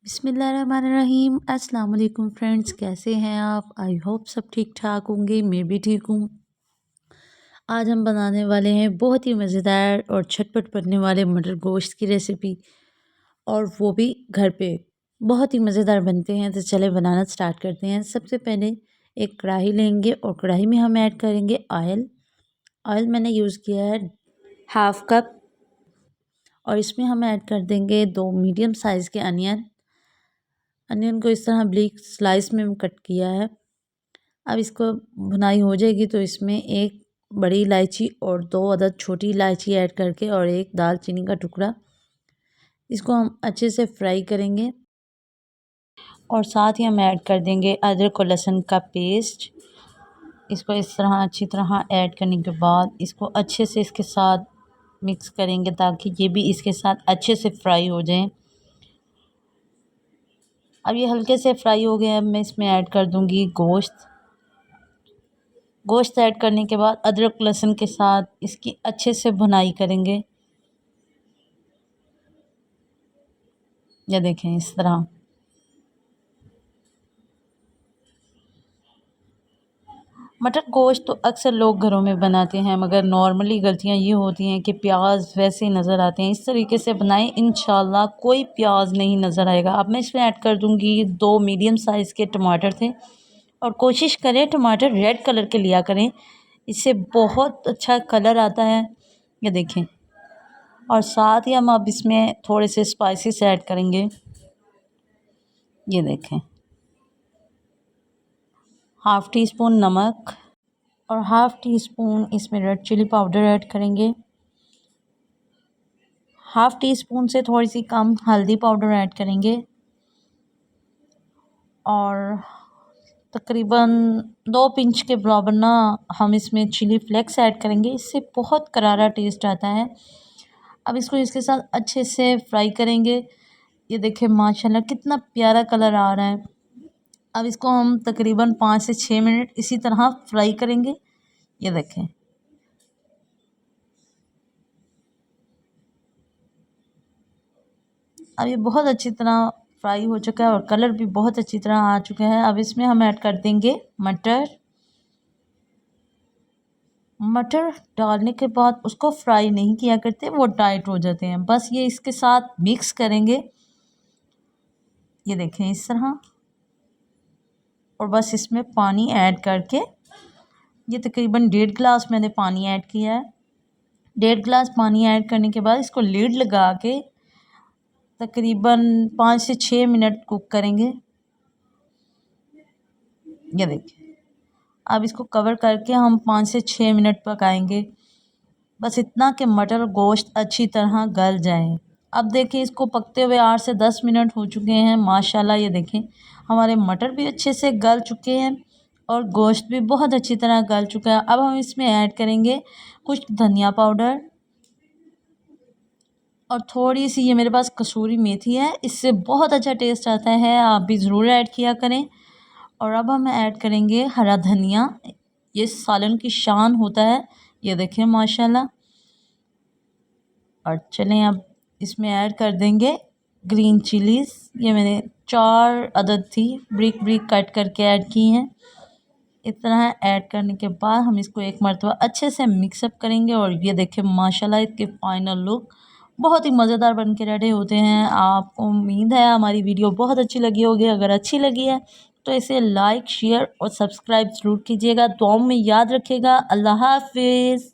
बिस्मिल्लाहिर्रहमानिर्रहीम। अस्सलाम वालेकुम फ्रेंड्स, कैसे हैं आप? आई होप सब ठीक ठाक होंगे। मैं भी ठीक हूँ। आज हम बनाने वाले हैं बहुत ही मज़ेदार और झटपट बनने वाले मटर गोश्त की रेसिपी, और वो भी घर पे। बहुत ही मज़ेदार बनते हैं। तो चले बनाना स्टार्ट करते हैं। सबसे पहले एक कढ़ाई लेंगे और कढ़ाई में हम ऐड करेंगे ऑयल। ऑयल मैंने यूज़ किया है 1/2 कप, और इसमें हम ऐड कर देंगे 2 मीडियम साइज़ के अनियन को इस तरह ब्रीक स्लाइस में कट किया है। अब इसको भुनाई हो जाएगी तो इसमें एक बड़ी इलायची और 2 अदद छोटी इलायची ऐड करके और एक दालचीनी का टुकड़ा, इसको हम अच्छे से फ्राई करेंगे। और साथ ही हम ऐड कर देंगे अदरक और लहसुन का पेस्ट। इसको इस तरह अच्छी तरह ऐड करने के बाद इसको अच्छे से इसके साथ मिक्स करेंगे ताकि ये भी इसके साथ अच्छे से फ्राई हो जाएं। अब ये हल्के से फ्राई हो गए हैं। अब मैं इसमें ऐड कर दूंगी गोश्त ऐड करने के बाद अदरक लहसुन के साथ इसकी अच्छे से भुनाई करेंगे। ये देखें इस तरह। मटर गोश्त तो अक्सर लोग घरों में बनाते हैं, मगर नॉर्मली गलतियां ये होती हैं कि प्याज वैसे ही नज़र आते हैं। इस तरीके से बनाएं, इंशाल्लाह कोई प्याज नहीं नज़र आएगा। अब मैं इसमें ऐड कर दूंगी 2 मीडियम साइज़ के टमाटर थे, और कोशिश करें टमाटर रेड कलर के लिया करें, इससे बहुत अच्छा कलर आता है। ये देखें। और साथ ही हम अब इसमें थोड़े से स्पाइसेस ऐड करेंगे। ये देखें, 1/2 टीस्पून नमक और 1/2 टीस्पून इसमें रेड चिली पाउडर ऐड करेंगे। 1/2 टीस्पून से थोड़ी सी कम हल्दी पाउडर ऐड करेंगे, और तकरीबन 2 पिंच के बराबर ना हम इसमें चिली फ्लेक्स ऐड करेंगे। इससे बहुत करारा टेस्ट आता है। अब इसको इसके साथ अच्छे से फ्राई करेंगे। ये देखें माशाल्लाह कितना प्यारा कलर आ रहा है। अब इसको हम तकरीबन 5 से 6 मिनट इसी तरह फ्राई करेंगे। ये देखें। अब ये बहुत अच्छी तरह फ्राई हो चुका है और कलर भी बहुत अच्छी तरह आ चुका है। अब इसमें हम ऐड कर देंगे मटर डालने के बाद उसको फ्राई नहीं किया करते, वो टाइट हो जाते हैं। बस ये इसके साथ मिक्स करेंगे। ये देखें इस तरह। और बस इसमें पानी ऐड करके, ये तकरीबन 1.5 गिलास मैंने पानी ऐड किया है। 1.5 गिलास पानी ऐड करने के बाद इसको लीड लगा के तकरीबन 5 से 6 मिनट कुक करेंगे। ये देखिए। अब इसको कवर करके हम 5 से 6 मिनट पकाएंगे। बस इतना कि मटर और गोश्त अच्छी तरह गल जाए। अब देखें इसको पकते हुए 8 से 10 मिनट हो चुके हैं। माशाल्लाह ये देखें हमारे मटर भी अच्छे से गल चुके हैं और गोश्त भी बहुत अच्छी तरह गल चुका है। अब हम इसमें ऐड करेंगे कुछ धनिया पाउडर और थोड़ी सी ये मेरे पास कसूरी मेथी है, इससे बहुत अच्छा टेस्ट आता है। आप भी ज़रूर ऐड किया करें। और अब हम ऐड करेंगे हरा धनिया, ये सालन की शान होता है। ये देखें माशाल्लाह। और चलें अब इसमें ऐड कर देंगे ग्रीन चिलीज़। ये मैंने 4 अदद थी, ब्रिक ब्रिक कट करके ऐड की हैं। इतना ऐड करने के बाद हम इसको एक मरतबा अच्छे से मिक्सअप करेंगे। और ये देखें माशाल्लाह इसके फाइनल लुक बहुत ही मज़ेदार बन के रेडी होते हैं। आपको उम्मीद है हमारी वीडियो बहुत अच्छी लगी होगी। अगर अच्छी लगी है तो इसे लाइक शेयर और सब्सक्राइब ज़रूर कीजिएगा। दुआओं में याद रखिएगा। अल्लाह हाफिज़।